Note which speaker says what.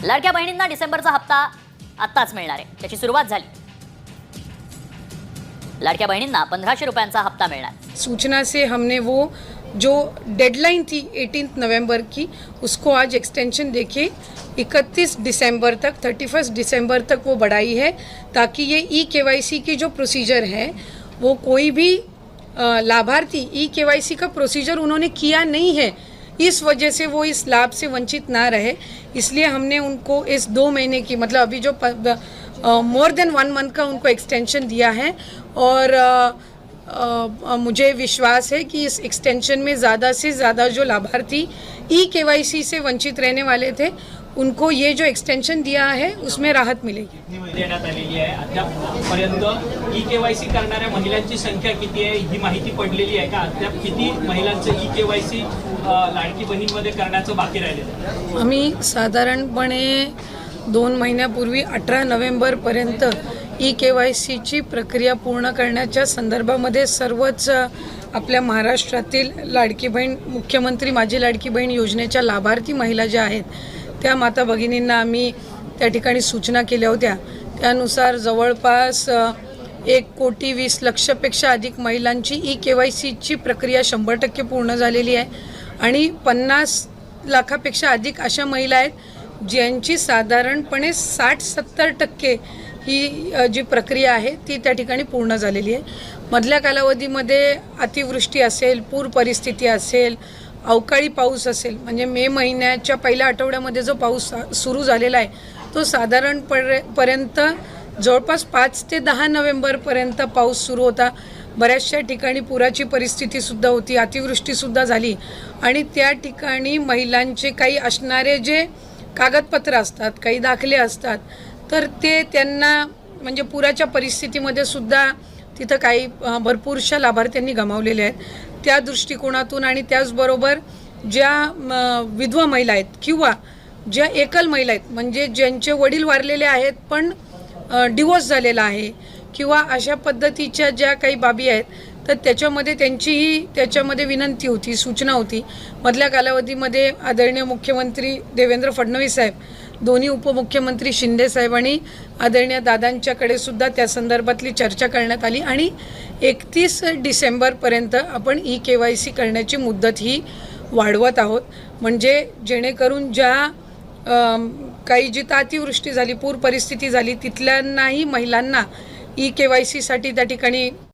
Speaker 1: लाडक्या बहिणींना डिसेंबरचा हप्ता आत्ताच मिळणार आहे, त्याची सुरुवात झाली। लाडक्या बहिणींना 1500 रुपयांचा हप्ता मिळणार।
Speaker 2: सूचना से हमने वो जो डेडलाइन थी 18 नवंबर की उसको आज एक्सटेंशन देके 31 दिसंबर तक 31 दिसंबर तक वो बढ़ाई है, ताकि ये ई-केवाईसी की जो प्रोसीजर है वो कोई भी लाभार्थी ई-केवाईसी का प्रोसीजर उन्होंने किया नहीं है, इस वजह से वो इस लाभ से वंचित ना रहे। इसलिए हमने उनको इस 2 महीने की मतलब अभी जो मोर देन 1 मंथ का उनको एक्सटेंशन दिया है। और मुझे विश्वास है कि इस एक्सटेंशन में ज़्यादा से ज़्यादा जो लाभार्थी ई-केवाईसी से वंचित रहने वाले थे उनको ये जो एक्सटेंशन दिया है उसमें राहत मिलेगी।
Speaker 3: देण्यात आलेली आहे। अद्यापर्यंत ई-केवायसी करणाऱ्या महिलांची संख्या किती आहे ही माहिती पडलेली आहे का? अद्याप किती महिलांचं ई-केवायसी लाडकी बहीणमध्ये करण्याचं बाकी राहिलेलं आहे?
Speaker 2: आम्ही साधारणपणे 2 महिन्यापूर्वी 18 नोव्हेंबरपर्यंत ई-केवायसीची प्रक्रिया पूर्ण करण्याच्या संदर्भामध्ये सर्वच आपल्या महाराष्ट्रातील लाडकी बहीण मुख्यमंत्री माझी लाडकी बहीण योजनेच्या लाभार्थी महिला ज्या आहेत त्या माता भगिनींना आम्ही त्या ठिकाणी सूचना केल्या होत्या। त्यानुसार जवळपास 1,20,00,000पेक्षा अधिक महिलांची ई-केवायसीची प्रक्रिया 100% पूर्ण झालेली आहे आणि 50 लाखापेक्षा अधिक अशा महिला आहेत ज्यांची साधारणपणे 60-70% ही जी प्रक्रिया आहे ती त्या ठिकाणी पूर्ण झालेली आहे। मधल्या कालावधीमध्ये अतिवृष्टी असेल, पूर परिस्थिती असेल, अवकाळी पाऊस असेल, म्हणजे मे महिन्याच्या पहिल्या आठवड्यामध्ये जो पाऊस सुरू झालेला आहे तो साधारणपर्यंत जवळपास 5 ते 10 नोव्हेंबरपर्यंत पाऊस सुरू होता। बऱ्याचशा ठिकाणी पुराची परिस्थितीसुद्धा होती, अतिवृष्टीसुद्धा झाली आणि त्या ठिकाणी महिलांचे काही असणारे जे कागदपत्र असतात, काही दाखले असतात, तर ते त्यांना म्हणजे पुराच्या परिस्थितीमध्ये सुद्धा तिथं काही भरपूरशा लाभार्थ्यांनी गमावलेले आहेत। त्या दृष्टिकोनातून आणि त्याचबरोबर ज्या विधवा महिला आहेत किंवा ज्या एकल महिला आहेत म्हणजे ज्यांचे वडील वारलेले आहेत पण डिवोर्स झालेला आहे किंवा अशा पद्धतीच्या ज्या काही बाबी आहेत तर त्याच्यामध्ये त्यांचीही त्याच्यामध्ये विनंती होती, सूचना होती। मधल्या कालावधीमध्ये आदरणीय मुख्यमंत्री देवेंद्र फडणवीस साहेब, दोन्ही उपमुख्यमंत्री शिंदे साहेब आणि आदरणीय दादांच्याकडे सुद्धा त्या संदर्भातली चर्चा करण्यात आली आणि 31 डिसेंबरपर्यंत आपण ई-केवायसी करण्याची मुदत ही वाढवत आहोत, म्हणजे जेणेकरून ज्या काही जिथं अतिवृष्टी झाली, पूर परिस्थिती झाली तिथल्यांनाही महिलांना ई-केवायसीसाठी त्या ठिकाणी